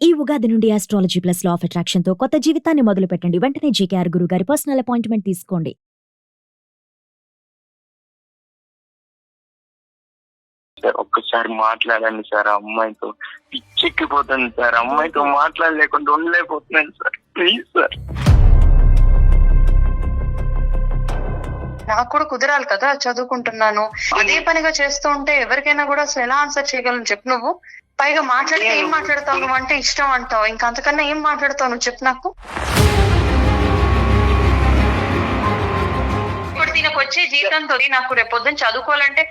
ఈ ఉగాది నుండి astrology plus law of attraction తో కొత్త జీవితాన్ని మొదలు పెట్టండి. వెంటనే జీకేఆర్ గురువు గారి పర్సనల్ అపాయింట్మెంట్ తీసుకోండి. సార్ ఒక్కసారి మాట్లాడండి సార్. అమ్మాయితో పిచ్చెక్కిపోతుంది సార్. అమ్మాయితో మాట్లాడలేకుండా ఉండలేకపోతున్నాను సార్. Please sir. నాకు కూడా కుదరాలి కదా, చదువుకుంటున్నాను. అదే పనిగా చేస్తూ ఉంటే ఎవరికైనా కూడా అసలు ఎలా ఆన్సర్ చేయగలను చెప్పు. నువ్వు పైగా మాట్లాడితే ఏం మాట్లాడతావు నువ్వు అంటే ఇష్టం అంటావు. ఇంకా అంతకన్నా ఏం మాట్లాడతావు నువ్వు చెప్పు నాకు. ఇప్పుడు దీనికి వచ్చే జీతంతో నాకు రేపు పొద్దున్న చదువుకోవాలంటే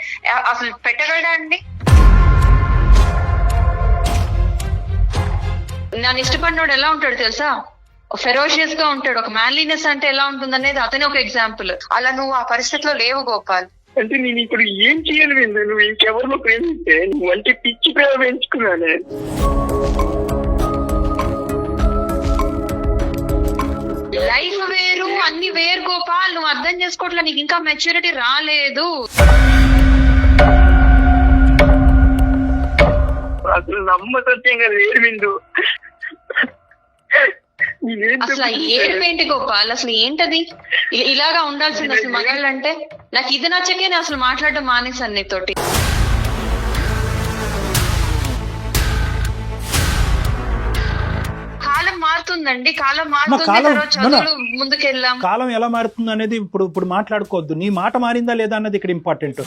అసలు పెట్టగలడా అండి? నన్ను ఇష్టపడినోడు ఎలా ఉంటాడు తెలుసా? ఫెరోషియస్ గా ఉంటాడు. ఒక మ్యాన్లీనెస్ అంటే ఎలా ఉంటుంది అనేది అతనే ఒక ఎగ్జాంపుల్. అలా నువ్వు ఆ పరిస్థితిలో లేవు గోపాల్. అంటే నేను ఇప్పుడు ఏం చేయాలి? నువ్వు ఇంకెవరిలో ప్రేమిస్తే నువ్వు అంటే పిచ్చి ప్రేమ పెంచుకున్నానే. లైఫ్ వేరు, అన్ని వేరు గోపాల్. నువ్వు అర్థం చేసుకోవట్లే, నీకు ఇంకా మెచ్యూరిటీ రాలేదు. అసలు నమ్మసత్యంగా లేదు విందు. అసలు ఏడుపేంటి గోపాల్? అసలు ఏంటది? ఇలాగా ఉండాల్సింది అసలు మగాళ్ళు అంటే. నాకు ఇది నచ్చకే నేను అసలు మాట్లాడడం మానేసాను నీతోటి. కాలం మారుతుందండి, కాలం మారుతుంది. చదువులు ముందుకెళ్ళాం. కాలం ఎలా మారుతుంది అనేది ఇప్పుడు మాట్లాడుకోవద్దు. నీ మాట మారిందా లేదా అన్నది ఇక్కడ ఇంపార్టెంట్.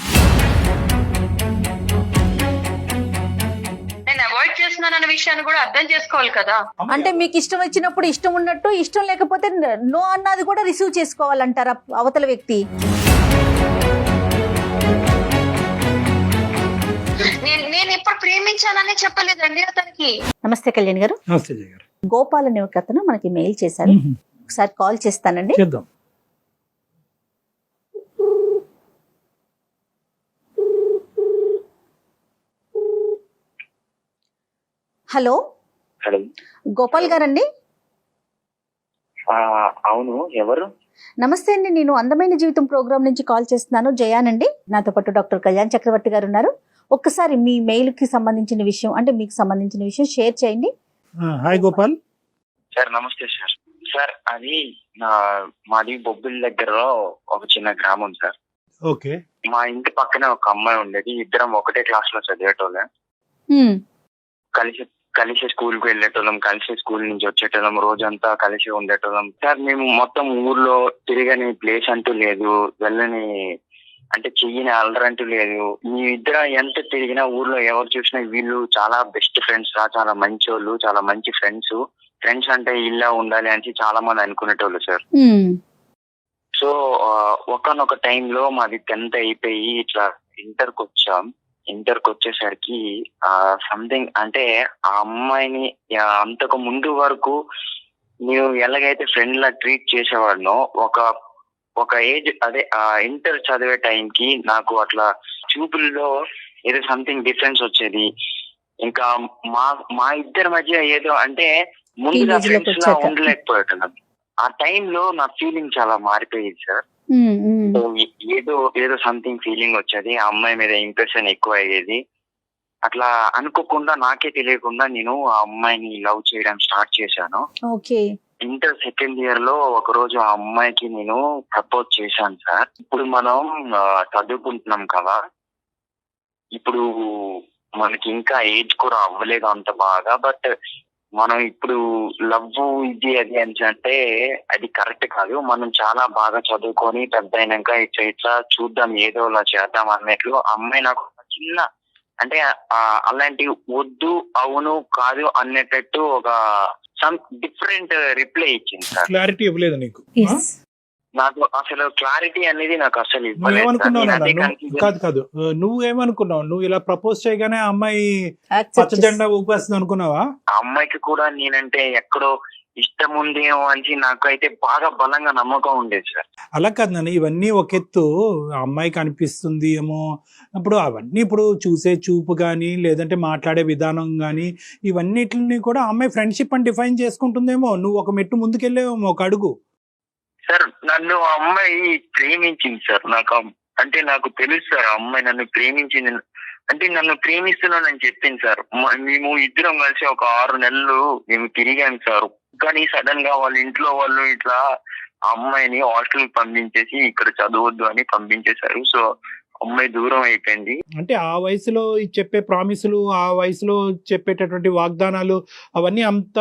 చేస్తున్నానన్న విషయాన్ని కూడా అర్థం చేసుకోవాలి కదా. అంటే మీకు ఇష్టం వచ్చినప్పుడు ఇష్టం ఉన్నట్టు, ఇష్టం లేకపోతే నో అన్నది కూడా రిసీవ్ చేసుకోవాలంటారా అవతల వ్యక్తి? నేను ఎప్పుడు ప్రేమించానని చెప్పలేదండి అతనికి. నమస్తే కళ్యాణ్ గారు. నమస్తే జయ గారు. గోపాల్ అనే ఒక అతను మనకి మెయిల్ చేశారు. ఒకసారి కాల్ చేస్తానండి. చేద్దాం. హలో హలో, గోపాల్ గారండి? అవును, ఎవరు? నమస్తే అండి, నేను అందమైన జీవితం ప్రోగ్రామ్ నుంచి కాల్ చేస్తున్నాను. జయానండి. నాతో పాటు డాక్టర్ కళ్యాణ్ చక్రవర్తి గారు ఉన్నారు. ఒక్కసారి మీ మెయిల్ కి సంబంధించిన విషయం, అంటే మీకు సంబంధించిన విషయం షేర్ చేయండి. Hi Gopal sir. నమస్తే సార్. సార్ అది మాది బొబ్బిలి దగ్గర ఒక చిన్న గ్రామం సార్. ఓకే. మా ఇంటి పక్కనే ఒక అమ్మాయి ఉండేది. ఇద్దరం ఒకటే క్లాస్ లో చదివేటోళ్ళే. కలిసి స్కూల్ కు వెళ్ళేటోళ్ళం, కలిసి స్కూల్ నుంచి వచ్చేటోళ్ళం, రోజంతా కలిసి ఉండేటోళ్ళం సార్. మేము మొత్తం ఊర్లో తిరగని ప్లేస్ అంటూ లేదు, వెళ్ళని అంటే చెయ్యని అల్లరంటూ లేదు. మీ ఇద్దరు ఎంత తిరిగినా ఊర్లో ఎవరు చూసినా వీళ్ళు చాలా బెస్ట్ ఫ్రెండ్స్ రా, చాలా మంచి వాళ్ళు, చాలా మంచి ఫ్రెండ్స్. ఫ్రెండ్స్ అంటే ఇలా ఉండాలి అని చాలా మంది అనుకునేటోళ్ళు సార్. సో ఒకనొక టైంలో మాది 10th అయిపోయి ఇట్లా ఇంటర్కి వచ్చాం. ఇంటర్కి వచ్చేసరికి సంథింగ్ అంటే ఆ అమ్మాయిని అంతకు ముందు వరకు నేను ఎలాగైతే ఫ్రెండ్ లా ట్రీట్ చేసేవాడినో ఒక ఏజ్ అదే ఇంటర్ చదివే టైంకి నాకు అట్లా చూపుల్లో ఏదో సంథింగ్ డిఫరెన్స్ వచ్చేది. ఇంకా మా ఇద్దరి మధ్య ఏదో అంటే ముందుగా ఫ్రెండ్స్ లా ఉండలేకపోయేటం. ఆ టైంలో నా ఫీలింగ్ చాలా మారిపోయేది సార్. ఏదో సంథింగ్ ఫీలింగ్ వచ్చేది. ఆ అమ్మాయి మీద ఇంప్రెషన్ ఎక్కువ అయ్యేది. అట్లా అనుకోకుండా నాకే తెలియకుండా నేను ఆ అమ్మాయిని లవ్ చేయడం స్టార్ట్ చేశాను. ఇంటర్ సెకండ్ ఇయర్ లో ఒక రోజు ఆ అమ్మాయికి నేను ప్రపోజ్ చేశాను సార్. ఇప్పుడు మనం చదువుకుంటున్నాం కదా, ఇప్పుడు మనకి ఇంకా ఏజ్ కూడా అవ్వలేదు అంత బాగా. బట్ మనం ఇప్పుడు లవ్ ఇది అది అని అంటే అది కరెక్ట్ కాదు. మనం చాలా బాగా చదువుకొని పెద్ద అయినాక ఇట్లా చూద్దాం, ఏదో అలా చేద్దాం అన్నట్లు అమ్మాయి నాకు చిన్న అంటే అలాంటి వద్దు అవును కాదు అనేటట్టు ఒక సమ్ డిఫరెంట్ రిప్లై ఇచ్చింది సార్. క్లారిటీ ఇవ్వలేదు నీకు? నాకు అసలు క్లారిటీ అనేది నాకు అసలు ఇవ్వలేదు. కాదు, నువ్వేమనుకున్నావు? నువ్వు ఇలా ప్రపోజ్ చేయగానే ఆ అమ్మాయి పచ్చ జెండా ఊపేస్తుంది అనుకున్నావా? ఆ అమ్మాయికి కూడా నేనంటే ఎక్కడో ఇష్టం ఉందేమో అని నాకైతే బాగా బలంగా నమ్మకం ఉండేది సార్. అలా కాదు నాన్న, ఇవన్నీ ఒక ఎత్తు. అమ్మాయికి అనిపిస్తుంది ఏమో, ఇప్పుడు అవన్నీ ఇప్పుడు చూసే చూపు కానీ లేదంటే మాట్లాడే విధానం కానీ ఇవన్నిటిని కూడా అమ్మాయి ఫ్రెండ్షిప్ అని డిఫైన్ చేసుకుంటుందేమో. నువ్వు ఒక మెట్టు ముందుకెళ్ళేమో, ఒక అడుగు. సార్ నన్ను ఆ అమ్మాయి ప్రేమించింది సార్. నాకు తెలుసు సార్, ఆ అమ్మాయి నన్ను ప్రేమించింది. అంటే నన్ను ప్రేమిస్తున్నానని చెప్పింది సార్. మేము ఇద్దరం కలిసి ఒక 6 నెలలు మేము తిరిగాం సార్. కానీ సడన్ గా వాళ్ళ ఇంట్లో వాళ్ళు ఇట్లా ఆ అమ్మాయిని హాస్టల్ పంపించేసి ఇక్కడ చదవద్దు అని పంపించేశారు. సో అమ్మాయి దూరం అయిపోయింది. అంటే ఆ వయసులో చెప్పే ప్రామిసులు, ఆ వయసులో చెప్పేటటువంటి వాగ్దానాలు అవన్నీ అంత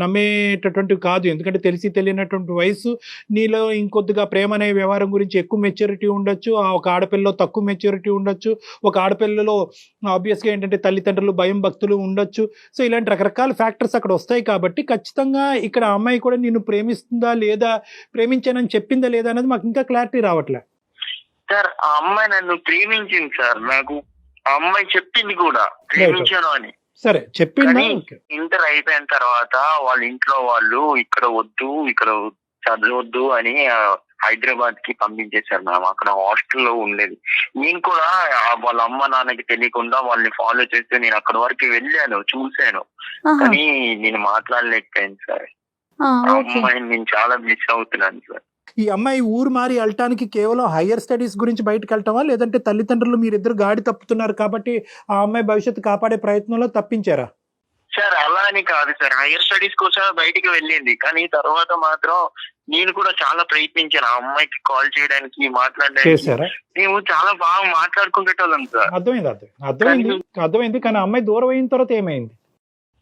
నమ్మేటటువంటివి కాదు. ఎందుకంటే తెలిసి తెలియనటువంటి వయసు. నీలో ఇంకొద్దిగా ప్రేమ అనే వ్యవహారం గురించి ఎక్కువ మెచ్యూరిటీ ఉండొచ్చు, ఒక ఆడపిల్లలో తక్కువ మెచ్యూరిటీ ఉండొచ్చు, ఒక ఆడపిల్లలో ఆబ్వియస్గా ఏంటంటే తల్లిదండ్రులు భయం భక్తులు ఉండొచ్చు. సో ఇలాంటి రకరకాల ఫ్యాక్టర్స్ అక్కడ వస్తాయి. కాబట్టి ఖచ్చితంగా ఇక్కడ ఆ అమ్మాయి కూడా నిన్ను ప్రేమిస్తుందా లేదా, ప్రేమించానని చెప్పిందా లేదా అనేది మాకు ఇంకా క్లారిటీ రావట్లే సార్. ఆ అమ్మాయి నన్ను ప్రేమించింది సార్. నాకు ఆ అమ్మాయి చెప్పింది కూడా ప్రేమించాను అని. సరే చెప్పింది. ఇంటర్ అయిపోయిన తర్వాత వాళ్ళ ఇంట్లో వాళ్ళు ఇక్కడ వద్దు, ఇక్కడ చదవద్దు అని హైదరాబాద్ కి పంపించేశారు మ్యామ్. అక్కడ హాస్టల్లో ఉండేది. నేను కూడా వాళ్ళ అమ్మ నాన్నకి తెలియకుండా వాళ్ళని ఫాలో చేస్తే నేను అక్కడ వరకు వెళ్ళాను, చూశాను. కానీ నేను మాట్లాడలేకపోయాను సార్. ఆ అమ్మాయిని నేను చాలా మిస్ అవుతున్నాను సార్. ఈ అమ్మాయి ఊరు మారి వెళ్ళటానికి కేవలం హైయర్ స్టడీస్ గురించి బయటకు వెళ్ళటమా, లేదంటే తల్లిదండ్రులు మీరిద్దరు గాడి తప్పుతున్నారు కాబట్టి ఆ అమ్మాయి భవిష్యత్తు కాపాడే ప్రయత్నంలో తప్పించారా? సార్ అలా అని కాదు సార్. హైయర్ స్టడీస్ కోసం బయటికి వెళ్ళింది. కానీ తర్వాత మాత్రం నేను కూడా చాలా ప్రయత్నించాను ఆ అమ్మాయికి కాల్ చేయడానికి, మాట్లాడడానికి. మేము చాలా బాగా మాట్లాడుకుంటేటోళ్ళం సార్. అర్థమైంది. కానీ అమ్మాయి దూరం అయిన తర్వాత ఏమైంది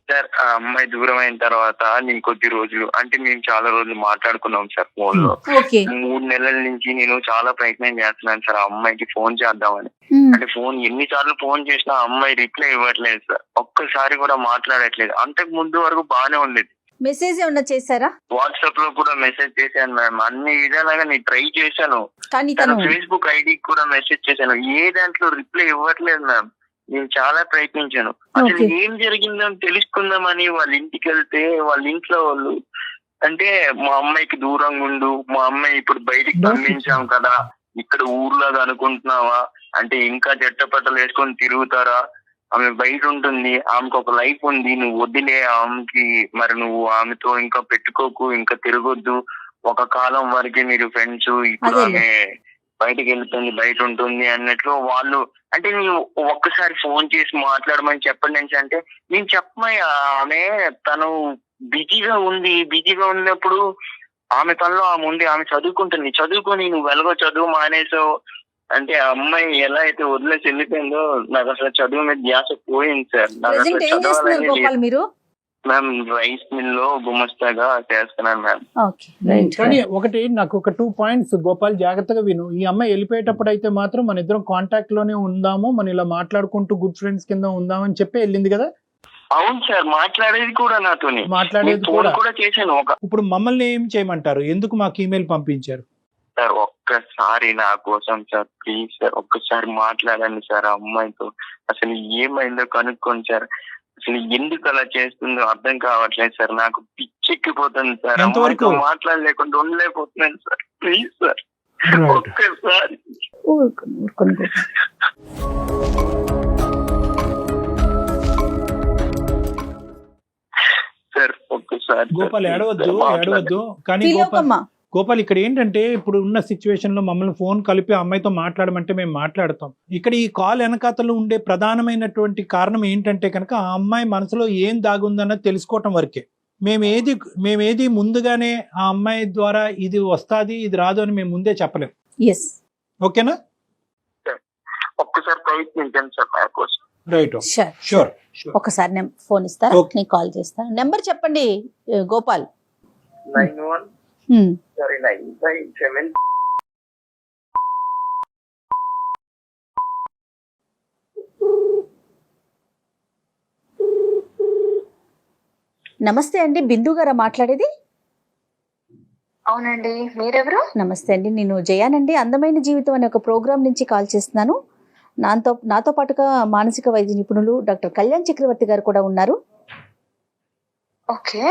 సార్? ఆ అమ్మాయి దూరం అయిన తర్వాత నేను కొద్ది రోజులు, అంటే మేము చాలా రోజులు మాట్లాడుకున్నాం సార్ ఫోన్ లో. 3 నెలల నుంచి నేను చాలా ప్రయత్నం చేస్తున్నాను సార్ ఆ అమ్మాయికి ఫోన్ చేద్దామని. అంటే ఫోన్ ఎన్నిసార్లు ఫోన్ చేసినా ఆ అమ్మాయి రిప్లై ఇవ్వట్లేదు సార్. ఒక్కసారి కూడా మాట్లాడట్లేదు. అంతకు ముందు వరకు బాగానే ఉండేది. మెసేజ్ ఏమన్నా చేశారా? వాట్సాప్ లో కూడా మెసేజ్ చేశాను మ్యామ్. అన్ని విధాలుగా నేను ట్రై చేశాను. తన ఫేస్బుక్ ఐడికి కూడా మెసేజ్ చేశాను. ఏ దాంట్లో రిప్లై ఇవ్వట్లేదు మ్యామ్. నేను చాలా ప్రయత్నించాను. అసలు ఏం జరిగిందో తెలుసుకుందామని వాళ్ళ ఇంటికి వెళ్తే వాళ్ళ ఇంట్లో వాళ్ళు అంటే మా అమ్మాయికి దూరంగా ఉండు, మా అమ్మాయి ఇప్పుడు బయటికి పంపించాం కదా, ఇక్కడ ఊర్లాగా అనుకుంటున్నావా, అంటే ఇంకా చెట్టపట్టలు వేసుకొని తిరుగుతారా, ఆమె బయట ఉంటుంది, ఆమెకు ఒక లైఫ్ ఉంది, నువ్వు వదిలే ఆమెకి, మరి నువ్వు ఆమెతో ఇంకా పెట్టుకోకు, ఇంకా తిరగొద్దు, ఒక కాలం వరకు మీరు ఫ్రెండ్స్, ఇప్పుడు ఆమె బయటకు వెళ్తుంది, బయట ఉంటుంది అన్నట్లు వాళ్ళు. అంటే నేను ఒక్కసారి ఫోన్ చేసి మాట్లాడమని చెప్పండి అంటే నేను చెప్పమయ్యా, ఆమె తను బిజీగా ఉన్నప్పుడు ఆమె పనిలో ఆమె ఉంది, ఆమె చదువుకుంటుంది, చదువుకొని నువ్వు వెలగో చదువు మానేసావు అంటే ఆ అమ్మాయి ఎలా అయితే వదిలేసి వెళ్ళిపోయిందో నాకు అసలు చదువు మీద ధ్యాస పోయింది సార్. నాకు అసలు చదవాలని మ్యామ్ రైస్ మిల్ లో గుమస్తాగా చేస్తున్నాను మ్యామ్. కానీ ఒకటి నాకు ఒక 2 పాయింట్స్ గోపాల్ జాగ్రత్తగా విను. ఈ అమ్మాయి వెళ్ళిపోయేటప్పుడు అయితే మాత్రం మన ఇద్దరం కాంటాక్ట్ లోనే ఉందాము, మన ఇలా మాట్లాడుకుంటూ గుడ్ ఫ్రెండ్స్ కింద ఉందామని చెప్పి వెళ్ళింది కదా? అవును సార్, మాట్లాడేది కూడా నాతోని, మాట్లాడేది కూడా చేశాను. ఇప్పుడు మమ్మల్ని ఏం చేయమంటారు? ఎందుకు మాకు ఈమెయిల్ పంపించారు? సార్ ఒక్కసారి నా కోసం సార్, ప్లీజ్ సార్, ఒక్కసారి మాట్లాడండి సార్ ఆ అమ్మాయితో. అసలు ఏమైందో కనుక్కోండి సార్. అసలు ఎందుకు అలా చేస్తుందో అర్థం కావట్లేదు సార్. నాకు పిచ్చెక్కిపోతుంది సార్. అమ్మాయితో మాట్లాడలేకుండా ఉండలేకపోతున్నాను సార్. ప్లీజ్ సార్ ఒక్కసారి. సార్ ఒక్కసారి. గోపాల్ ఏడవద్దు. కానీ గోపాల్ ఇక్కడ ఏంటంటే ఇప్పుడు ఉన్న సిచ్యువేషన్ లో మమ్మల్ని ఫోన్ కలిపి అమ్మాయితో మాట్లాడమంటే మేము మాట్లాడతాం. ఇక్కడ ఈ కాల్ వెనకాతలో ఉండే ప్రధానమైనటువంటి కారణం ఏంటంటే కనుక ఆ అమ్మాయి మనసులో ఏం దాగుందన్నది తెలుసుకోవటం వరకే. మేమేది ముందుగానే ఆ అమ్మాయి ద్వారా ఇది వస్తాది ఇది రాదు అని మేము ముందే చెప్పలేం. ఓకేనా? ఒక్కసారి ప్రయత్నించండి సార్ నా కోసం. Right, sure. ఒకసారి ఫోన్ ఇస్తారా? నేను కాల్ చేస్తాను. నెంబర్ చెప్పండి గోపాల్. 957. నమస్తే అండి, బిందు గారా మాట్లాడేది? అవునండి, మీరెవరు? నమస్తే అండి, నేను జయానండి. అందమైన జీవితం అనే ఒక ప్రోగ్రామ్ నుంచి కాల్ చేస్తున్నాను. నాతో పాటుగా మానసిక వైద్య నిపుణులు డాక్టర్ కళ్యాణ్ చక్రవర్తి గారు కూడా ఉన్నారు. ఓకే,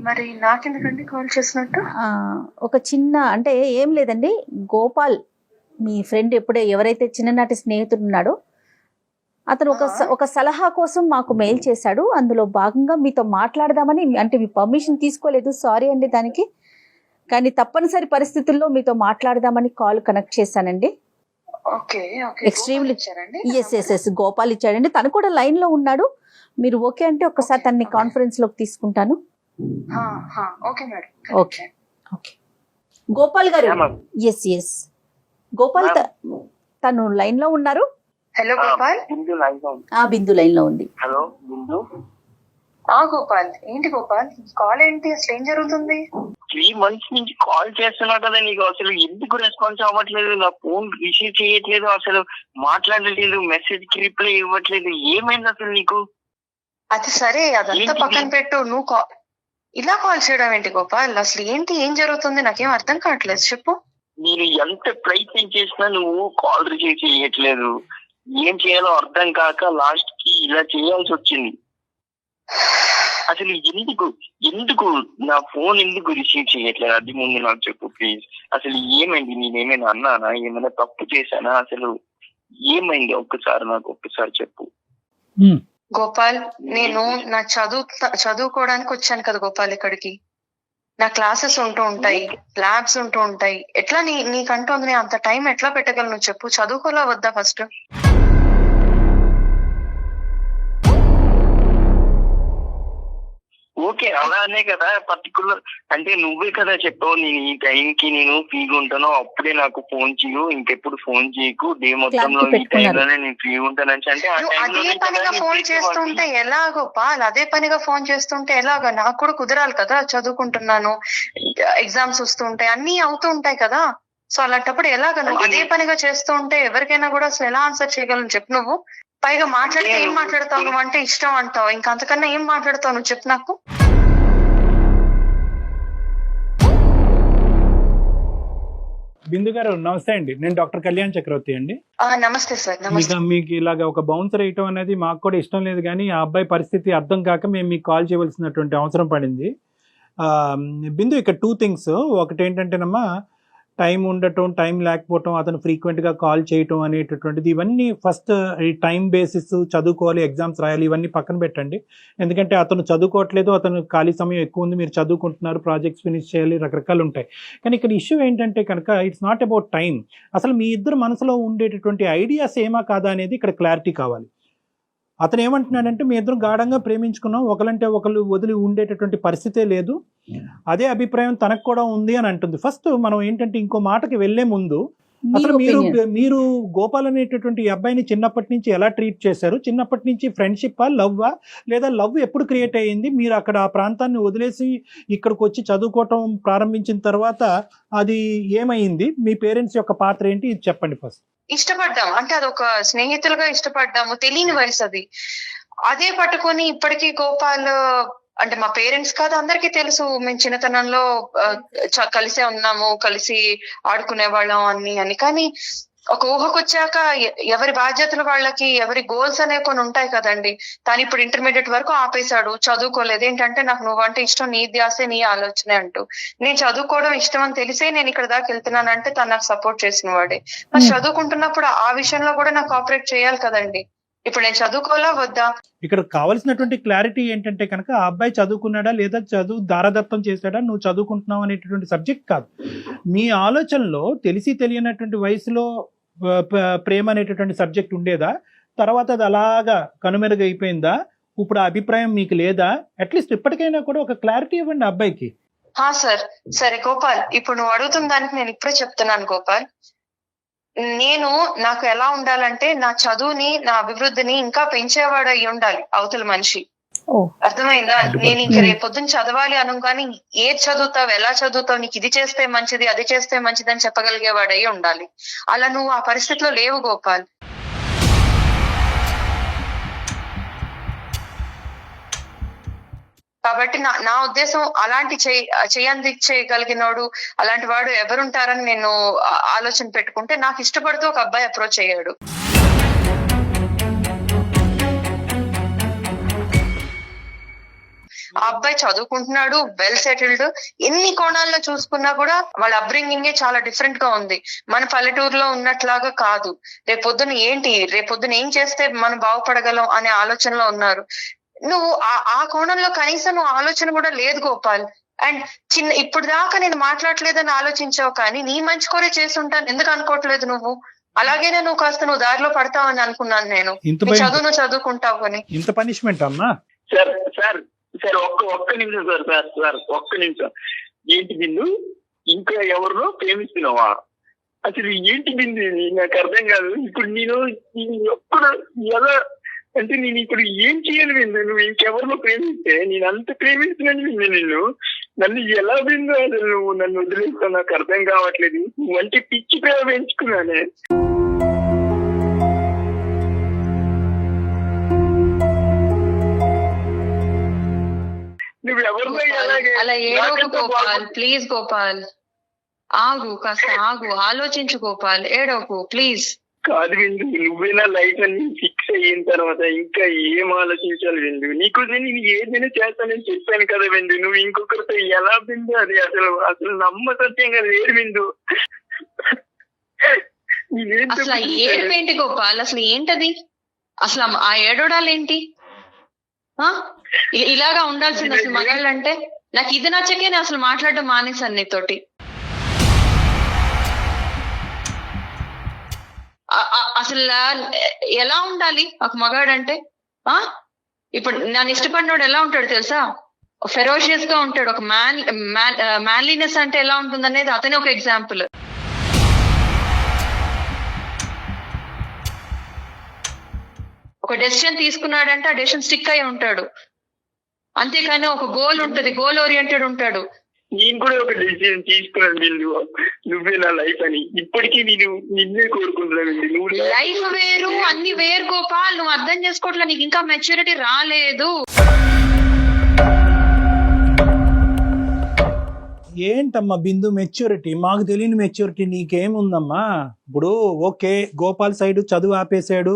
మరి నాకెందుకండి కాల్ చేసినట్టు? ఒక చిన్న, అంటే ఏం లేదండి, గోపాల్ మీ ఫ్రెండ్ ఎవరైతే చిన్ననాటి స్నేహితుడు ఉన్నాడో అతను ఒక సలహా కోసం మాకు మెయిల్ చేశాడు. అందులో భాగంగా మీతో మాట్లాడదామని, అంటే మీ పర్మిషన్ తీసుకోలేదు, సారీ అండి దానికి. కానీ తప్పనిసరి పరిస్థితుల్లో మీతో మాట్లాడదామని కాల్ కనెక్ట్ చేశానండి. ఓకే ఓకే Extremely- ఇచ్చారండి ఎస్ గోపాల్ ఇచ్చాడండి. తను కూడా లైన్ లో ఉన్నాడు. మీరు ఓకే అంటే ఒక్కసారి తనని కాన్ఫరెన్స్ లోకి తీసుకుంటాను. Okay madam okay okay Gopal గారు. Yeah, ma'am. ఎస్ గోపాల్ తను లైన్ లో ఉన్నారు. హలో గోపాల్. బిందు లైన్ లో ఉంది. బిందు లైన్ లో ఉంది. హలో బిందు. గోపాల్ ఏంటి గోపాల్ కాల్ ఏంటి అసలు ఏం జరుగుతుంది? 3 months నుంచి కాల్ చేస్తున్నా కదా, నీకు అసలు ఎందుకు రెస్పాన్స్ అవ్వట్లేదు? నా ఫోన్ రిసీవ్ చేయట్లేదు, అసలు మాట్లాడలేదు, మెసేజ్ కి రిప్లై ఇవ్వట్లేదు. ఏమైంది అసలు నీకు? అది సరే అదంతా పక్కన పెట్టు. నువ్వు ఇలా కాల్ చేయడం ఏంటి గోపాల్? అసలు ఏంటి ఏం జరుగుతుంది? నాకేం అర్థం కావట్లేదు, చెప్పు. నేను ఎంత ప్రయత్నం చేసినా నువ్వు కాల్ రిసీవ్ చేయట్లేదు. ఏం చేయాలో అర్థం కాక లాస్ట్ కి ఇలా చేయాల్సి వచ్చింది. అసలు ఎందుకు నా ఫోన్ ఎందుకు రిసీవ్ చేయట్లేదు? అది ముందు నాకు చెప్పు ప్లీజ్. అసలు ఏమైంది? నేనేమైనా అన్నానా? ఏమైనా తప్పు చేశానా? అసలు ఏమైంది? ఒక్కసారి చెప్పు. గోపాల్ నేను నా చదువుకోవడానికి వచ్చాను కదా గోపాల్ ఇక్కడికి. నా క్లాసెస్ ఉంటూ ఉంటాయి, ల్యాబ్స్ ఉంటూ ఉంటాయి. ఎట్లా నీకంటూ నేను అంత టైం ఎట్లా పెట్టగలను చెప్పు? చదువుకోలా వద్దా ఫస్ట్? ఓకే అలానే కదా, పర్టికులర్ అంటే నువ్వే కదా చెప్పావు, నేను ఈ టైంకి నేను ఫ్రీగా ఉంటాను, అప్పుడే నాకు ఫోన్ చేయు, ఇంకెప్పుడు ఫోన్ చేయకు, డే మొత్తంలో ఈ టైంలోనే నేను ఫ్రీగా ఉంటానని. అంటే అదే పనిగా ఫోన్ చేస్తుంటే ఎలా గోపాల్? అదే పనిగా ఫోన్ చేస్తుంటే ఎలాగా? నాకు కూడా కుదరాలి కదా, చదువుకుంటున్నాను, ఎగ్జామ్స్ వస్తుంటాయి, అన్ని అవుతూ ఉంటాయి కదా. సో అలాంటప్పుడు ఎలాగ? నువ్వు అదే పనిగా చేస్తూ ఉంటే ఎవరికైనా కూడా అసలు ఎలా ఆన్సర్ చేయగలను చెప్పు నువ్వు? పైగా మాట్లాడితే ఏం మాట్లాడతావు నువ్వు? అంటే ఇష్టం అంటావు, ఇంకా అంతకన్నా ఏం మాట్లాడతావు నువ్వు చెప్పు నాకు. బిందు గారు నమస్తే అండి, నేను డాక్టర్ కళ్యాణ్ చక్రవర్తి అండి. నమస్తే సార్. నమస్తే. మీకు ఇలాగ ఒక బౌన్సర్ వేయటం అనేది మాకు కూడా ఇష్టం లేదు, కానీ ఆ అబ్బాయి పరిస్థితి అర్థం కాక మేము మీకు కాల్ చేయవలసినటువంటి అవసరం పడింది. బిందు ఇక్కడ 2 things. ఒకటి ఏంటంటేనమ్మా, టైం ఉండటం, టైం లేకపోవటం, అతను ఫ్రీక్వెంట్గా కాల్ చేయటం అనేటటువంటిది, ఇవన్నీ ఫస్ట్ ఈ టైం బేసిస్, చదువుకోవాలి, ఎగ్జామ్స్ రాయాలి, ఇవన్నీ పక్కన పెట్టండి. ఎందుకంటే అతను చదువుకోవట్లేదు, అతను ఖాళీ సమయం ఎక్కువ ఉంది, మీరు చదువుకుంటున్నారు, ప్రాజెక్ట్స్ ఫినిష్ చేయాలి, రకరకాలు ఉంటాయి. కానీ ఇక్కడ ఇష్యూ ఏంటంటే కనుక ఇట్స్ నాట్ అబౌట్ టైం. అసలు మీ ఇద్దరు మనసులో ఉండేటటువంటి ఐడియాస్ ఏమా కాదా అనేది ఇక్కడ క్లారిటీ కావాలి. అతను ఏమంటున్నాడంటే, మీ ఇద్దరు గాఢంగా ప్రేమించుకున్నాం, ఒకరంటే ఒకరు వదిలి ఉండేటటువంటి పరిస్థితే లేదు, అదే అభిప్రాయం తనకు కూడా ఉంది అని అంటుంది. ఫస్ట్ మనం ఏంటంటే ఇంకో మాటకి వెళ్లే ముందు అసలు మీరు గోపాల్ అనేటటువంటి ఈ అబ్బాయిని చిన్నప్పటి నుంచి ఎలా ట్రీట్ చేశారు? చిన్నప్పటి నుంచి ఫ్రెండ్షిప్పా, లవ్వా, లేదా లవ్ ఎప్పుడు క్రియేట్ అయ్యింది? మీరు అక్కడ ఆ ప్రాంతాన్ని వదిలేసి ఇక్కడికి వచ్చి చదువుకోవటం ప్రారంభించిన తర్వాత అది ఏమైంది? మీ పేరెంట్స్ యొక్క పాత్ర ఏంటి? ఇది చెప్పండి ఫస్ట్. ఇష్టపడ్డాం అంటే అదొక స్నేహితులుగా ఇష్టపడ్డాము, తెలియని వయసు అది. అదే పట్టుకొని ఇప్పటికీ గోపాల్ అంటే మా పేరెంట్స్ కాదు, అందరికీ తెలుసు మేము చిన్నతనంలో కలిసే ఉన్నాము, కలిసి ఆడుకునే వాళ్ళం అని. కానీ ఒక ఊహకొచ్చాక ఎవరి బాధ్యతలు వాళ్ళకి, ఎవరి గోల్స్ అనేవి కొన్ని ఉంటాయి కదండి. తను ఇప్పుడు ఇంటర్మీడియట్ వరకు ఆపేశాడు, చదువుకోలేదు. ఏంటంటే నాకు నువ్వంటే ఇష్టం, నీ ధ్యాసే నీ ఆలోచనే అంటూ. నేను చదువుకోవడం ఇష్టం అని తెలిసే నేను ఇక్కడ దాకా వెళ్తున్నానంటే తను నాకు సపోర్ట్ చేసిన వాడే. మరి చదువుకుంటున్నప్పుడు ఆ విషయంలో కూడా నాకు కోఆపరేట్ చేయాలి కదండి. ఇప్పుడు నేను చదువుకోవాలా వద్దా? ఇక్కడ కావాల్సినటువంటి క్లారిటీ ఏంటంటే కనుక, ఆ అబ్బాయి చదువుకున్నాడా లేదా చదువు దారదత్తం చేశాడా, నువ్వు చదువుకుంటున్నావు అనేటటువంటి సబ్జెక్ట్ కాదు. మీ ఆలోచనలో తెలిసి తెలియనటువంటి వయసులో ప్రేమ అనేటటువంటి సబ్జెక్ట్ ఉండేదా? తర్వాత అది అలాగా కనుమెరుగైపోయిందా? ఇప్పుడు ఆ అభిప్రాయం మీకు లేదా? అట్లీస్ట్ ఇప్పటికైనా కూడా ఒక క్లారిటీ ఇవ్వండి అబ్బాయికి. సార్ సరే గోపాల్, ఇప్పుడు నువ్వు అడుగుతున్న దానికి నేను ఇప్పుడే చెప్తున్నాను గోపాల్. నాకు ఎలా ఉండాలంటే, నా చదువుని, నా అభివృద్ధిని ఇంకా పెంచేవాడు అయి ఉండాలి అవతల మనిషి. అర్థమైందా? నేను ఇంక రేపొద్దున చదవాలి అనగానే ఏది చదువుతావు, ఎలా చదువుతావు, నీకు ఇది చేస్తే మంచిది, అది చేస్తే మంచిది అని చెప్పగలిగేవాడు అయి ఉండాలి. అలా నువ్వు ఆ పరిస్థితిలో లేవు గోపాల్. కాబట్టి నా ఉద్దేశం అలాంటి చేయగలిగినోడు, అలాంటి వాడు ఎవరుంటారని నేను ఆలోచన పెట్టుకుంటే, నాకు ఇష్టపడుతూ ఒక అబ్బాయి అప్రోచ్ అయ్యాడు. ఆ అబ్బాయి చదువుకుంటున్నాడు, వెల్ సెటిల్డ్. ఎన్ని కోణాల్లో చూసుకున్నా కూడా వాళ్ళ అప్బ్రింగింగే చాలా డిఫరెంట్ గా ఉంది. మన పల్లెటూరులో ఉన్నట్లాగా కాదు. రేపొద్దున ఏం చేస్తే మనం బాగుపడగలం అనే ఆలోచనలో ఉన్నారు. నువ్వు ఆ కోణంలో కనీసం నువ్వు ఆలోచన కూడా లేదు గోపాల్. అండ్ ఇప్పుడు దాకా నేను మాట్లాడలేదని ఆలోచించావు, కానీ నీ మంచి కోరే చేసి ఉంటాను ఎందుకు అనుకోవట్లేదు నువ్వు? అలాగే నువ్వు కాస్త నువ్వు దారిలో పడతావని అనుకున్నాను నేను. ఇంత నీ భయం- చదువు నువ్వు చదువుకుంటావు అని. ఇంత పనిష్మెంట్ అమ్మా? సార్ సార్ సార్ ఒక్క నిమిషం సార్ సార్ సార్ ఒక్క నిమిషం. ఏంటి బిందు, ఇంకా ఎవరినో ప్రేమిస్తున్నావా? అసలు ఏంటి బిందు, ఇది నాకు అర్థం కాదు. ఇప్పుడు నేను ఎప్పుడు ఎలా అంటే నేను ఇప్పుడు ఏం చేయాలి బిందు? నువ్వు ఇంకెవరినో ప్రేమిస్తే నేను అంత ప్రేమిస్తున్నాను బిందు నిన్ను. నన్ను ఎలా బిందు అసలు నువ్వు నన్ను వదిలేస్తావు? నాకు అర్థం కావట్లేదు. నువ్వు అంటే పిచ్చి ప్రేమ పెంచుకున్నానే. నువ్వు ఎవరినో ఎలాగే అలా ఏడోకు నాకంటే గోపాల్, బాగుంది. ప్లీజ్ గోపాల్ ఆగు, కాస్త ఆగు, ఆలోచించు గోపాల్, ఏడోకు ప్లీజ్. కాదు విందు, నువ్వే నా లైఫ్ అన్ని ఫిక్స్ అయిన తర్వాత ఇంకా ఏం ఆలోచించాలి విందు? నీకోసం నేను ఏదైనా చేస్తానని చెప్పాను కదా విందు. నువ్వు ఇంకొకరితో ఎలా విందు? అది అసలు అసలు నమ్మసత్యంగా లేదు విందు. నేనేం అసలు ఆ చెప్తున్నాను? ఏడుపేంటి గోపాల్? అసలు ఏంటది? అసలు ఆ ఏడోడాలేంటి? ఆ? ఇలాగా ఉండాల్సింది అసలు మగాళ్ళంటే. నాకు ఇది నచ్చకే నేను అసలు మాట్లాడడం మానేశాను నీతోటి. అసలు ఎలా ఉండాలి ఒక మగాడంటే? ఆ ఇప్పుడు నన్ను ఇష్టపడినోడు ఎలా ఉంటాడు తెలుసా? ఫెరోషియస్ గా ఉంటాడు. ఒక మ్యాన్లీనెస్ అంటే ఎలా ఉంటుంది అనేది అతనే ఒక ఎగ్జాంపుల్. ఒక డెసిషన్ తీసుకున్నాడంటే ఆ డెసిషన్ స్టిక్ అయి ఉంటాడు. అంతేకాని ఒక గోల్ ఉంటది, గోల్ ఓరియంటెడ్ ఉంటాడు. నేను కూడా ఒక డెసిషన్ తీసుకున్నాను బిందు, నువ్వే నా లైఫ్ అని. ఇప్పటికీ నేను నిన్నే కోరుకుంటున్నాను బిందు. నువ్వు లైఫ్ వేరు, అన్ని వేరు గోపాల్. నువ్వు అర్థం చేసుకోవట్లే, నీకు ఇంకా మెచ్యూరిటీ రాలేదు. ఏంటమ్మా బిందు మెచ్యూరిటీ? మాకు తెలియని మెచ్యూరిటీ నీకేముందమ్మా? ఇప్పుడు ఓకే, గోపాల్ సైడ్ చదువు ఆపేశాడు,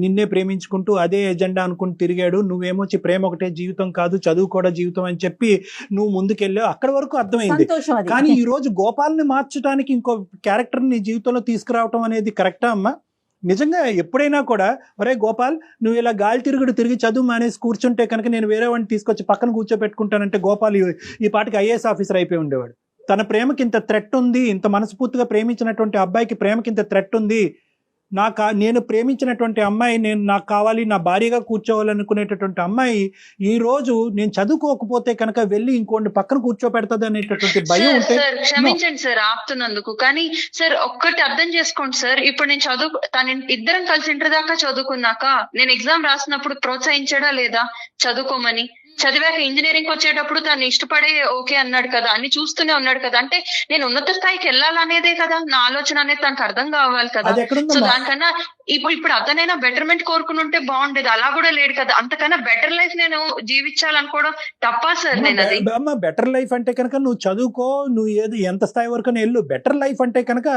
నిన్నే ప్రేమించుకుంటూ అదే ఎజెండా అనుకుని తిరిగాడు. నువ్వేమొచ్చి ప్రేమ ఒకటే జీవితం కాదు, చదువు కూడా జీవితం అని చెప్పి నువ్వు ముందుకెళ్ళావు. అక్కడి వరకు అర్థమైంది. సంతోషం అది. కానీ ఈ రోజు గోపాల్ని మార్చడానికి ఇంకో క్యారెక్టర్ నీ జీవితంలో తీసుకురావటం అనేది కరెక్టా అమ్మా? నిజంగా ఎప్పుడైనా కూడా ఒరే గోపాల్, నువ్వు ఇలా గాలి తిరిగి చదువు మానేసి కూర్చుంటే కనుక నేను వేరే వాడిని తీసుకొచ్చి పక్కన కూర్చోబెట్టుకుంటానంటే గోపాల్ ఈ పాటికి ఐఏఎస్ ఆఫీసర్ అయిపోయి ఉండేవాడు. తన ప్రేమకి ఇంత థ్రెట్ ఉంది, ఇంత మనస్ఫూర్తిగా ప్రేమించినటువంటి అబ్బాయికి ప్రేమకి ఇంత థ్రెట్ ఉంది, నేను ప్రేమించినటువంటి అమ్మాయి నాకు కావాలి, నా భార్యగా కూర్చోవాలనుకునేటటువంటి అమ్మాయి ఈ రోజు నేను చదువుకోకపోతే కనుక వెళ్ళి ఇంకోటి పక్కన కూర్చోపెడతాది అనేటటువంటి భయం ఉంటే. సార్ క్షమించండి సార్ ఆపుతున్నందుకు. కానీ సార్ ఒక్కటి అర్థం చేసుకోండి సార్. ఇప్పుడు నేను ఇద్దరం కలిసి ఇంటర్ దాకా చదువుకున్నాక నేను ఎగ్జామ్ రాసినప్పుడు ప్రోత్సహించాడా లేదా చదువుకోమని? చదివాక ఇంజనీరింగ్ వచ్చేటప్పుడు తను ఇష్టపడే ఓకే అన్నాడు కదా, అన్ని చూస్తూనే ఉన్నాడు కదా. అంటే నేను ఉన్నత స్థాయికి వెళ్ళాలనేదే కదా నా ఆలోచన అనేది తనకు అర్థం కావాలి కదా. సో దానికన్నా ఇప్పుడు అతనైనా బెటర్మెంట్ కోరుకుని ఉంటే బాగుండేది. అలా కూడా లేడు కదా. అంతకన్నా బెటర్ లైఫ్ నేను జీవించాలనుకోవడం తప్పా సార్? నేను అది బెటర్ లైఫ్ అంటే కనుక నువ్వు చదువుకో, నువ్వు ఎంత స్థాయి వరకు వెళ్ళు. బెటర్ లైఫ్ అంటే కనుక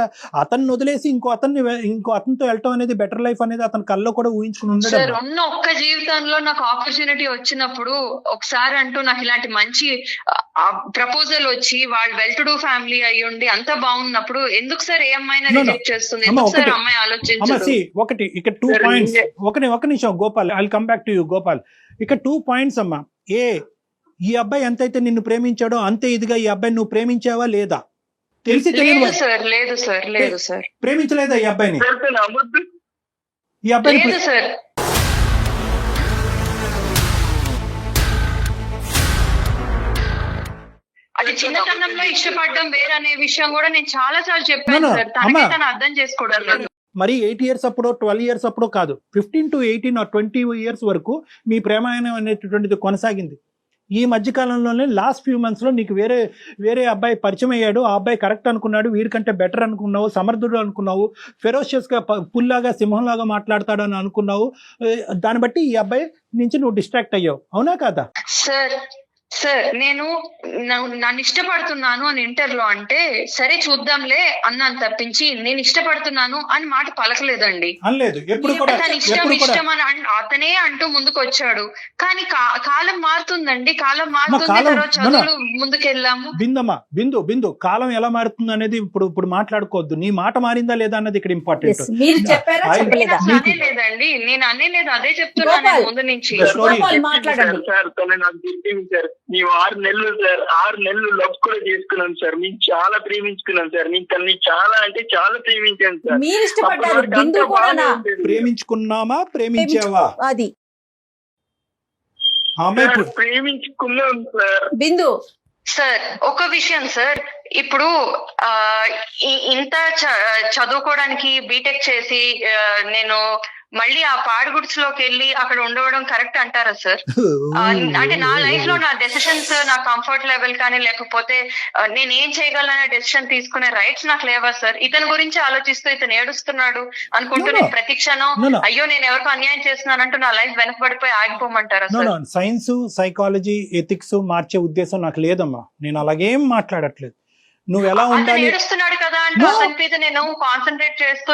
అతన్ని వదిలేసి ఇంకో అతనితో వెళ్ళటం అనేది బెటర్ లైఫ్ అనేది అతని కల్లో కూడా ఊహించుకుని ఉండదు సార్. ఉన్న ఒక్క జీవితంలో నాకు ఆపర్చునిటీ వచ్చినప్పుడు ఒకసారి అంటూ నాకు ఇలాంటి మంచి ప్రపోజల్ వచ్చి వాళ్ళు వెల్ టు డూ ఫ్యామిలీ అయ్యి ఉండి అంత బాగున్నప్పుడు ఎందుకు సార్ ఏ అమ్మాయినా రిజెక్ట్ చేస్తుంది? ఎందుకు సార్ అమ్మాయి ఆలోచించదు? ఒకటి ఇక్కడ 2 పాయింట్స్. ఒక నిమిషం Gopal, I will come back to you Gopal. ఇక్కడ 2 పాయింట్స్ అమ్మా. ఈ అబ్బాయి ఎంతైతే నిన్ను ప్రేమించాడో అంతే ఇదిగా ఈ అబ్బాయి నువ్వు ప్రేమించావా లేదా? తెలిసి తెలియదు సార్. లేదు సార్, లేదు సార్. ప్రేమించలేదా ఈ అబ్బాయిని? ఈ లేదు అబ్బాయిని సార్. అది చిన్నతనంలో ఇష్టపడడం వేరనే విషయం కూడా నేను చాలా సార్లు చెప్పాను సార్. తనకి తను అర్థం చేసుకోవడం లేదు. మరి 8 years అప్పుడో 12 years అప్పుడో కాదు, 15 to 18 or 20 years వరకు మీ ప్రేమాయణం అనేటటువంటిది కొనసాగింది. ఈ మధ్యకాలంలోనే లాస్ట్ ఫ్యూ మంత్స్లో నీకు వేరే అబ్బాయి పరిచయం అయ్యాడు. ఆ అబ్బాయి కరెక్ట్ అనుకున్నాడు, వీడికంటే బెటర్ అనుకున్నావు, సమర్థుడు అనుకున్నావు, ఫెరోషియస్గా పుల్లాగా సింహంలాగా మాట్లాడతాడు అని అనుకున్నావు. దాన్ని బట్టి ఈ అబ్బాయి నుంచి నువ్వు డిస్ట్రాక్ట్ అయ్యావు, అవునా కాదా? సార్ నేను నన్ను ఇష్టపడుతున్నాను అని ఇంటర్లో అంటే సరే చూద్దాంలే అన్నాను తప్పించి నేను ఇష్టపడుతున్నాను అని మాట పలకలేదండి. అనలేదు ఎప్పుడు కూడా. తన ఇష్టం అని అతనే అంటూ ముందుకు వచ్చాడు. కానీ కాలం మారుతుందండి, కాలం మారుతుంది. తర్వాత చదువులు ముందుకెళ్ళాము. బిందు కాలం ఎలా మారుతుంది అనేది ఇప్పుడు మాట్లాడుకోవద్దు. నీ మాట మారిందా లేదా అన్నది ఇక్కడ ఇంపార్టెంట్. మీరు చెప్పారా చెప్పలేదా? అనేలేదండి, నేను అనేలేదు, అదే చెప్తున్నాను ముందు నుంచి. మాట్లాడండి. మేము 6 నెలలు సార్, 6 నెలలు లవ్ కూడా చేసుకున్నాం సార్. మేము చాలా ప్రేమించుకున్నాం సార్. నేను తనని చాలా అంటే చాలా ప్రేమించాను సార్. మీరు ఇష్టపడ్డారు, అప్పటి వరకు బిందు అంతా కూడానా? బాగానే ఉండేది. ప్రేమించుకున్నామా ప్రేమించావా? అది ఆమె సార్, ప్రేమించుకున్నాం సార్. బిందు సార్ ఒక విషయం సార్, ఇప్పుడు ఇంత చదువుకోవడానికి బీటెక్ చేసి నేను మళ్ళీ ఆ పాడుగుడ్స్లోకి వెళ్ళి అక్కడ ఉండవడం కరెక్ట్ అంటారా సార్? అంటే నా లైఫ్ లో నా డెసిషన్స్, నా కంఫర్ట్ లెవెల్ కానీ లేకపోతే నేను ఏం చేయగలనే డెసిషన్ తీసుకునే రైట్స్ నాకు లేవా సార్? ఇతని గురించి ఆలోచిస్తూ ఇతను ఏడుస్తున్నాడు అనుకుంటూ నేను ప్రతి క్షణం అయ్యో నేను ఎవరికి అన్యాయం చేస్తున్నానంటూ నా లైఫ్ వెనకబడిపోయి ఆగిపోమంటారా సార్? సైన్స్, సైకాలజీ, ఎథిక్స్ మార్చే ఉద్దేశం నాకు లేదమ్మా. నేను అలాగేం మాట్లాడట్లేదు. నువ్వు ఎలా ఉండాలి ఏడుస్తున్నాడు కదా అంటే అతని మీద నేను కాన్సన్ట్రేట్ చేస్తూ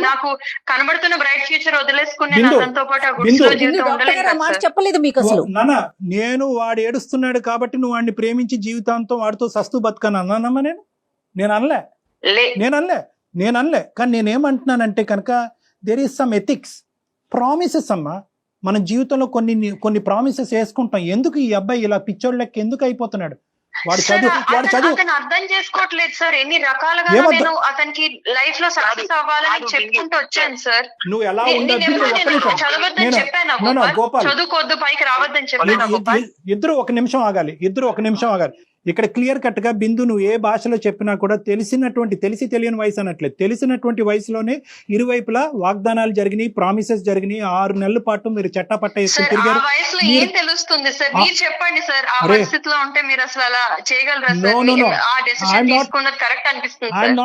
నాకు కనబడుతున్న బ్రైట్ ఫ్యూచర్ వదిలేసుకుని అతనితో పాటు జీవితం ఉండలేదు చెప్పలేదు మీకు అసలు. నాన్న, నేను వాడు ఏడుస్తున్నాడు కాబట్టి నువ్వు వాడిని ప్రేమించి జీవితాంతం వాడితో సస్తు బతకను అన్నానమ్మా? నేను అనలే. కానీ నేనేమంటున్నానంటే కనుక there is some ethics, promises అమ్మా. మన జీవితంలో కొన్ని ప్రామిసెస్ వేసుకుంటాం. ఎందుకు ఈ అబ్బాయి ఇలా పిచ్చోళ్ళ లెక్క ఎందుకు అయిపోతున్నాడు? వాడు చదువు అర్థం చేసుకోవట్లేదు సార్. ఎన్ని రకాలుగా నేను అతనికి లైఫ్ లో సక్సెస్ అవ్వాలని చెప్పుకుంటూ వచ్చాను సార్. నువ్వు ఎలా చదవద్దని చెప్పాను, చదువుకోవద్దు, పైకి రావద్దని చెప్పాను. ఇద్దరు ఒక నిమిషం ఆగాలి. ఇక్కడ క్లియర్ కట్ గా బిందు నువ్వు ఏ భాషలో చెప్పినా కూడా తెలిసి తెలియని వయసు అనట్లేదు, తెలిసినటువంటి వయసులోనే ఇరువైపులా వాగ్దానాలు జరిగినాయి, ప్రామిసెస్ జరిగినాయి. 6 నెలల పాటు మీరు చట్టపట్ట వేసుకుని తిరిగారు. ఏం తెలుస్తుంది సార్? మీరు చెప్పండి సార్, ఆ పరిస్థితిలో ఉంటే మీరు అసలు అలా చేయగలరా సార్? ఆ డెసిషన్ తీసుకున్నది కరెక్ట్ అనిపిస్తుంది. I'm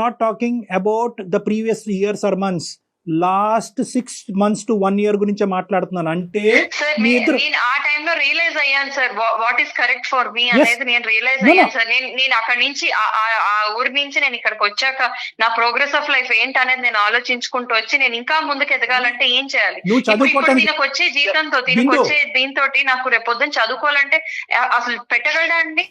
not talking about the previous years or months, last 6 months to 1 year గురించే మాట్లాడుతున్నాను. అంటే ఆ టైంలో రియలైజ్ అయ్యాను sir what is correct for me అనేది. నేను రియలైజ్ అయ్యాను సార్. నేను అక్కడి నుంచి ఆ ఊరి నుంచి నేను ఇక్కడికి వచ్చాక నా ప్రోగ్రెస్ ఆఫ్ లైఫ్ ఏంటి అనేది నేను ఆలోచించుకుంటూ వచ్చి నేను ఇంకా ముందుకు ఎదగాలంటే ఏం చేయాలి? దీనికి వచ్చే జీతంతో వచ్చే దీంతో నాకు రేపు పొద్దున్న చదువుకోవాలంటే అసలు పెట్టగలడా అండి?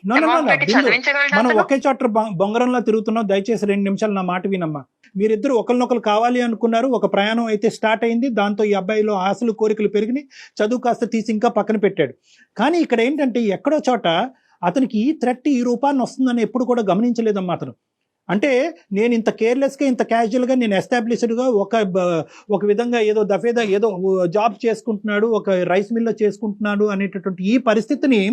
చదివించగలడా? మనం ఒకే చోట బొంగరంలో తిరుగుతున్నాం. దయచేసి 2 నిమిషాలు నా మాట వినమ్మా. మీరిద్దరు ఒకరినొకరు కావాలి అనుకున్నారు, ఒక ప్రయాణం అయితే స్టార్ట్ అయింది. దాంతో ఈ అబ్బాయిలో ఆశలు కోరికలు పెరిగినాయి, చదువు కాస్త తీసి ఇంకా పక్కన పెట్టాడు. కానీ ఇక్కడ ఏంటంటే ఎక్కడో చోట అతనికి ఈ థ్రెట్ ఈ రూపాన్ని వస్తుందని ఎప్పుడు కూడా గమనించలేదమ్మా అతను. అంటే నేను ఇంత కేర్లెస్గా, ఇంత క్యాజువల్గా, నేను ఎస్టాబ్లిష్డ్గా ఒక విధంగా ఏదో దఫేదా ఏదో జాబ్ చేసుకుంటున్నాడు, ఒక రైస్ మిల్లో చేసుకుంటున్నాడు అనేటటువంటి ఈ పరిస్థితిని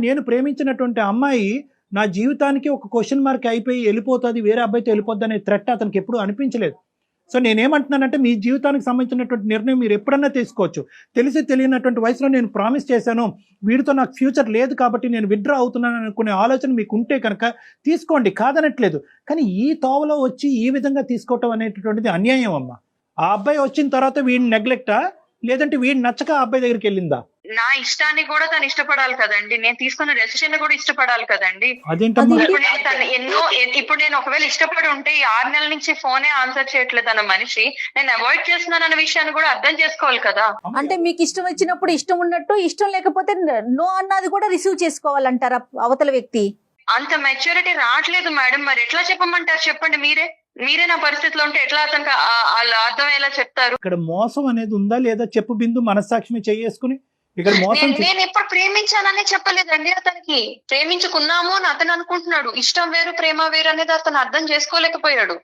నేను ప్రేమించినటువంటి అమ్మాయి నా జీవితానికి ఒక క్వశ్చన్ మార్క్ అయిపోయి వెళ్ళిపోతుంది, వేరే అబ్బాయితో వెళ్ళిపోద్ది అనే థ్రెట్ అతనికి ఎప్పుడు అనిపించలేదు. సో నేనేమంటున్నానంటే మీ జీవితానికి సంబంధించినటువంటి నిర్ణయం మీరు ఎప్పుడన్నా తీసుకోవచ్చు. తెలియనటువంటి వయసులో నేను ప్రామిస్ చేశాను, వీడితో నాకు ఫ్యూచర్ లేదు కాబట్టి నేను విత్డ్రా అవుతున్నాను అనుకునే ఆలోచన మీకు ఉంటే కనుక తీసుకోండి, కాదనట్లేదు. కానీ ఈ తోవలో వచ్చి ఈ విధంగా తీసుకోవటం అనేటటువంటిది అన్యాయం అమ్మా. ఆ అబ్బాయి వచ్చిన తర్వాత వీడిని నెగ్లెక్టా, లేదంటే వీడిని నచ్చక ఆ అబ్బాయి దగ్గరికి వెళ్ళిందా? నా ఇష్టాన్ని కూడా తను ఇష్టపడాలి కదండి, నేను తీసుకున్న డెసిషన్ కూడా ఇష్టపడాలి కదండి. ఇప్పుడు నేను ఒకవేళ ఇష్టపడి ఉంటే ఈ 6 నెలల నుంచి ఫోనే ఆన్సర్ చేయట్లేదు అన్న మనిషి నేను అవాయిడ్ చేస్తున్నాను అన్న విషయాన్ని కూడా అర్థం చేసుకోవాలి కదా. అంటే మీకు ఇష్టం వచ్చినప్పుడు ఇష్టం ఉన్నట్టు, ఇష్టం లేకపోతే నో అన్నది కూడా రిసీవ్ చేసుకోవాలంటారా అవతల వ్యక్తి? అంత మెచ్యూరిటీ రావట్లేదు మేడం. మరి ఎట్లా చెప్పమంటారు చెప్పండి? మీరే నా పరిస్థితిలో ఉంటే ఎట్లా అతనికి అర్థం ఎలా చెప్తారు? ఇక్కడ మోసం అనేది ఉందా లేదా చెప్పు బిందు, మనస్సాక్షి చేసుకుని. ఇక్కడ మోసం నేను ఎప్పుడు ప్రేమించానని చెప్పలేదండి. అతనికి ప్రేమించుకున్నాము అని అతను అనుకుంటున్నాడు. ఇష్టం వేరు ప్రేమ వేరు అనేది అతను అర్థం చేసుకోలేకపోయాడు.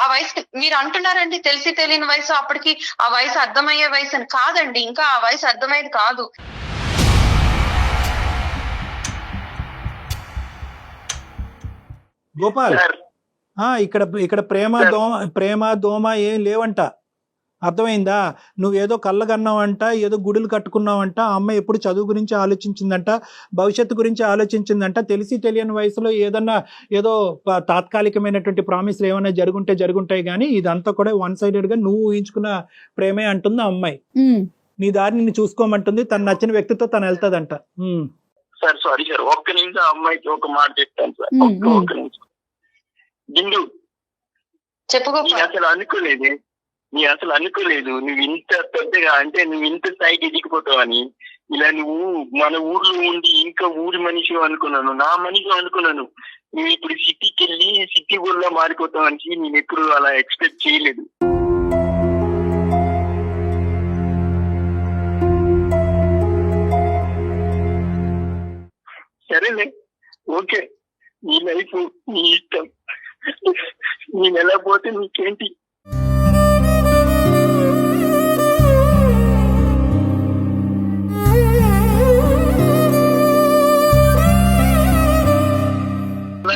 ఆ వయసు మీరు అంటున్నారండి తెలిసి తెలియని వయసు, అప్పటికి ఆ వయసు అర్థమయ్యే వయసు అని. కాదండి, ఇంకా ఆ వయసు అర్థమయ్యేది కాదు. గోపాల్, ఇక్కడ ప్రేమ దోమ ఏం లేవంట, అర్థమైందా? నువ్వేదో కళ్ళగన్నావంట, ఏదో గుడులు కట్టుకున్నావంట. ఆ అమ్మాయి ఎప్పుడు చదువు గురించి ఆలోచించిందంట, భవిష్యత్తు గురించి ఆలోచించిందంట. తెలియని వయసులో ఏదో తాత్కాలికమైనటువంటి ప్రామిస్లు ఏమైనా జరుగుంటాయి కానీ ఇదంతా కూడా 1-sided గా నువ్వు ఊహించుకున్న ప్రేమే అంటుంది ఆ అమ్మాయి. నీ దారి నిన్ను చూసుకోమంటుంది, తను నచ్చిన వ్యక్తితో తను వెళ్తాదంట. సార్ సారీ సార్, ఒక్క నిమిషం అమ్మాయికి ఒక మాట చెప్తాను సార్. ఒక్క నిమిషం. బిందు, అసలు అనుకోలేదు నువ్వు ఇంత పెద్దగా, అంటే నువ్వు ఇంత స్థాయికి ఎదిగిపోతావని. ఇలా నువ్వు మన ఊర్లో ఉండి ఇంకా ఊరి మనిషి అనుకున్నాను, నా మనిషి అనుకున్నాను. నువ్వు ఇప్పుడు సిటీకి వెళ్ళి సిటీ ఊళ్ళో మారిపోతావని నేను ఎప్పుడు అలా ఎక్స్పెక్ట్ చేయలేదు. సరేలే, ఓకే, నీ లైఫ్ నీ ఇష్టం, నేను ఎలా పోతే నీకేంటి.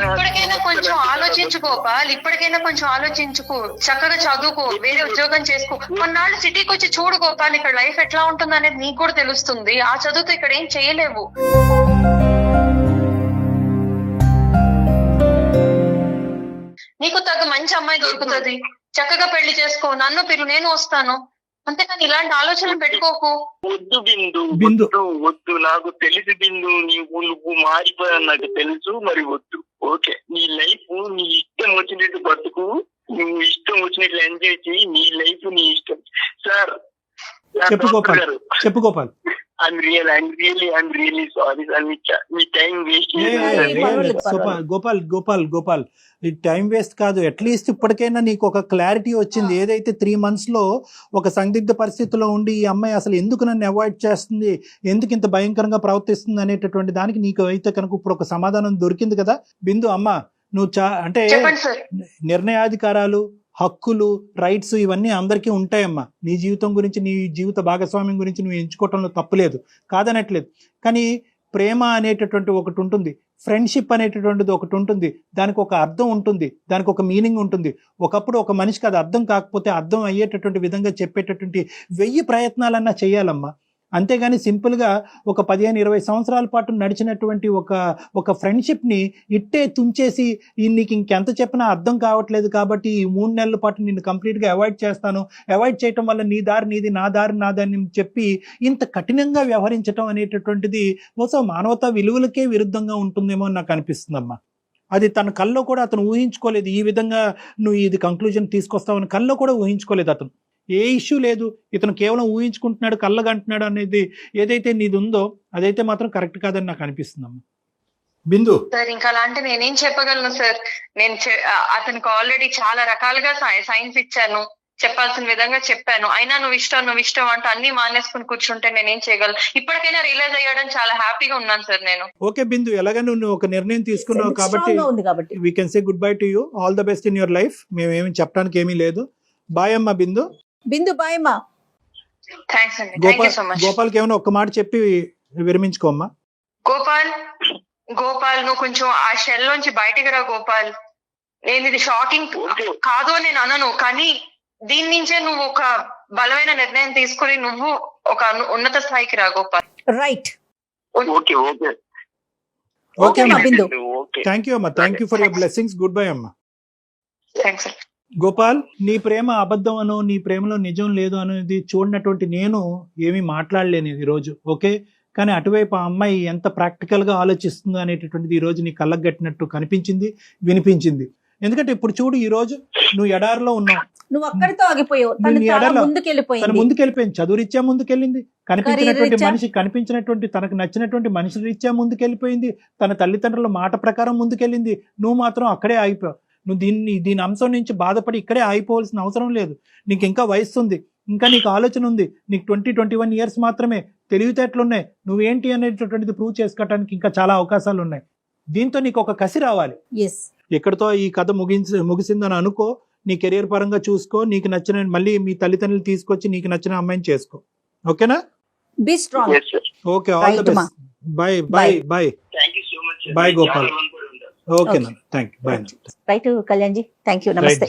ఇప్పటికైనా కొంచెం ఆలోచించు గోపాల్, ఇప్పటికైనా కొంచెం ఆలోచించుకో, చక్కగా చదువుకో, వేరే ఉద్యోగం చేసుకో, కొన్నాళ్ళు సిటీకి వచ్చి చూడు గోపాల్, ఇక్కడ లైఫ్ ఎట్లా ఉంటుంది అనేది నీకు కూడా తెలుస్తుంది. ఆ చదువుతో ఇక్కడ ఏం చేయలేవు. నీకు తగ్గ మంచి అమ్మాయి దొరుకుతుంది, చక్కగా పెళ్లి చేసుకో, నన్ను పిలు, నేను వస్తాను, అంతేకాని ఇలాంటి ఆలోచనలు పెట్టుకోకు. వద్దు బిందు, బిందు. వద్దు, నాకు తెలుసు బిందు, నువ్వు మారిపోయా నాకు తెలుసు, మరి వద్దు. ఓకే, నీ లైఫ్ నీ ఇష్టం వచ్చినట్టు బతుకు, నువ్వు ఇష్టం వచ్చినట్లు ఎంజాయ్ చేయి, నీ లైఫ్ నీ ఇష్టం. సార్ చెప్పు గోపాల్, చెప్పు Gopal. I'm really sorry sir, me time waste Gopal ఈ టైం వేస్ట్ కాదు. అట్లీస్ట్ ఇప్పటికైనా నీకు ఒక క్లారిటీ వచ్చింది. ఏదైతే 3 months లో ఒక సందిగ్ధ పరిస్థితిలో ఉండి ఈ అమ్మాయి అసలు ఎందుకు నన్ను అవాయిడ్ చేస్తుంది, ఎందుకు ఇంత భయంకరంగా ప్రవర్తిస్తుంది అనేటటువంటి దానికి నీకు అయితే కనుక ఇప్పుడు ఒక సమాధానం దొరికింది కదా బిందు. అమ్మ నువ్వు అంటే చెప్పండి సార్. నిర్ణయాధికారాలు, హక్కులు, రైట్స్ ఇవన్నీ అందరికీ ఉంటాయమ్మా. నీ జీవితం గురించి, నీ జీవిత భాగస్వామ్యం గురించి నువ్వు ఎంచుకోవటంలో తప్పులేదు, కాదనట్లేదు. కానీ ప్రేమ అనేటటువంటి ఒకటి ఉంటుంది, ఫ్రెండ్షిప్ అనేటటువంటిది ఒకటి ఉంటుంది, దానికి ఒక అర్థం ఉంటుంది, దానికి ఒక మీనింగ్ ఉంటుంది. ఒకప్పుడు ఒక మనిషికి అది అర్థం కాకపోతే అర్థం అయ్యేటటువంటి విధంగా చెప్పేటటువంటి 1000 ప్రయత్నాలన్నా చేయాలమ్మా. అంతేగాని సింపుల్గా ఒక 15-20 సంవత్సరాల పాటు నడిచినటువంటి ఒక ఫ్రెండ్షిప్ని ఇట్టే తుంచేసి నీకు ఇంకెంత చెప్పినా అర్థం కావట్లేదు కాబట్టి ఈ 3 నెలల పాటు నిన్ను కంప్లీట్గా అవాయిడ్ చేస్తాను, అవాయిడ్ చేయటం వల్ల నీ దారి నీది, నా దారి నాదని చెప్పి ఇంత కఠినంగా వ్యవహరించడం అనేటటువంటిది బహుశా మానవతా విలువలకే విరుద్ధంగా ఉంటుందేమో అని నాకు అనిపిస్తుందమ్మా. అది తన కల్లో కూడా అతను ఊహించుకోలేదు, ఈ విధంగా నువ్వు ఇది కంక్లూజన్ తీసుకొస్తావని కల్లో కూడా ఊహించుకోలేదు అతను. ఏ ఇష్యూ లేదు, ఇతను కేవలం ఊహించుకుంటున్నాడు, కళ్ళగంటున్నాడు అనేది ఏదైతే నీది ఉందో అదైతే మాత్రం కరెక్ట్ కాదని నాకు అనిపిస్తుందమ్మా. బిందు సార్ ఇంకా అలాంటి నేనేం చెప్పగలను సార్, నేను అతనికి ఆల్రెడీ చాలా రకాలుగా సైన్స్ ఇచ్చాను, చెప్పాల్సిన విధంగా చెప్పాను, అయినా నువ్వు ఇష్టం అంటూ అన్ని మానేసుకుని కూర్చుంటే నేనేం చేయగలను. ఇప్పటికైనా రియలైజ్ అయ్యాడని చాలా హ్యాపీగా ఉన్నాను సార్ నేను. ఓకే బిందు, ఎలాగా నువ్వు ఒక నిర్ణయం తీసుకున్నావు కాబట్టి we can say good bye to you, all the best in your life. మేమేమి చెప్పడానికి ఏమీ లేదు. బాయ్ అమ్మా బిందు. బాయ్ అమ్మా. థ్యాంక్స్ అండి, థ్యాంక్ యూ సో మచ్. గోపాల్కి ఏమైనా ఒక్క మాట చెప్పి విరమించుకోమ్మా. గోపాల్ నువ్వు కొంచెం ఆ షెల్ నుంచి బయటికి రా గోపాల్. నేను ఇది షాకింగ్ కాదు అని నేను అనను, కానీ దీని నుంచే నువ్వు ఒక బలమైన నిర్ణయం తీసుకుని నువ్వు ఒక ఉన్నత స్థాయికి రా Gopal. Right. Okay Bindu, thank you అమ్మా, thank you for your blessings. Good bye అమ్మా. థ్యాంక్స్. గోపాల్, నీ ప్రేమ అబద్ధం అనో, నీ ప్రేమలో నిజం లేదు అనేది చూడనటువంటి నేను ఏమీ మాట్లాడలేను ఈరోజు, ఓకే. కానీ అటువైపు ఆ అమ్మాయి ఎంత ప్రాక్టికల్గా ఆలోచిస్తుందో అనేటటువంటిది ఈరోజు నీ కళ్ళకు గట్టినట్టు కనిపించింది, వినిపించింది. ఎందుకంటే ఇప్పుడు చూడు, ఈ రోజు నువ్వు ఎడారిలో ఉన్నావు, నువ్వు అక్కడితో ఆగిపోయావు, తను ముందుకెళ్ళిపోయింది, చదువురీత్యా ముందుకెళ్ళింది, కనిపించినటువంటి తనకు నచ్చినటువంటి మనిషి రీత్యా ముందుకెళ్ళిపోయింది, తన తల్లిదండ్రుల మాట ప్రకారం ముందుకెళ్ళింది. నువ్వు మాత్రం అక్కడే ఆగిపోయావు. నువ్వు దీని అంశం నుంచి బాధపడి ఇక్కడే ఆగిపోవాల్సిన అవసరం లేదు. నీకు ఇంకా వయస్సు ఉంది, ఇంకా నీకు ఆలోచన ఉంది, నీకు 20-21 years మాత్రమే, తెలివితేటలున్నాయి. నువ్వేంటి అనేటటువంటిది ప్రూవ్ చేసుకోవడానికి ఇంకా చాలా అవకాశాలు ఉన్నాయి. దీంతో నీకు ఒక కసి రావాలి. ఎక్కడితో ఈ కథ ముగిసిందని అనుకో, నీ కెరియర్ పరంగా చూసుకో, నీకు నచ్చిన మళ్ళీ మీ తల్లిదండ్రులు తీసుకొచ్చి నీకు నచ్చిన అమ్మాయిని చేసుకో, ఓకేనా? Be strong. Okay, all the best. Bye bye bye. Bye Gopal. Okay, thank you. Bye. Right Kalyan ji, thank you, నమస్తే.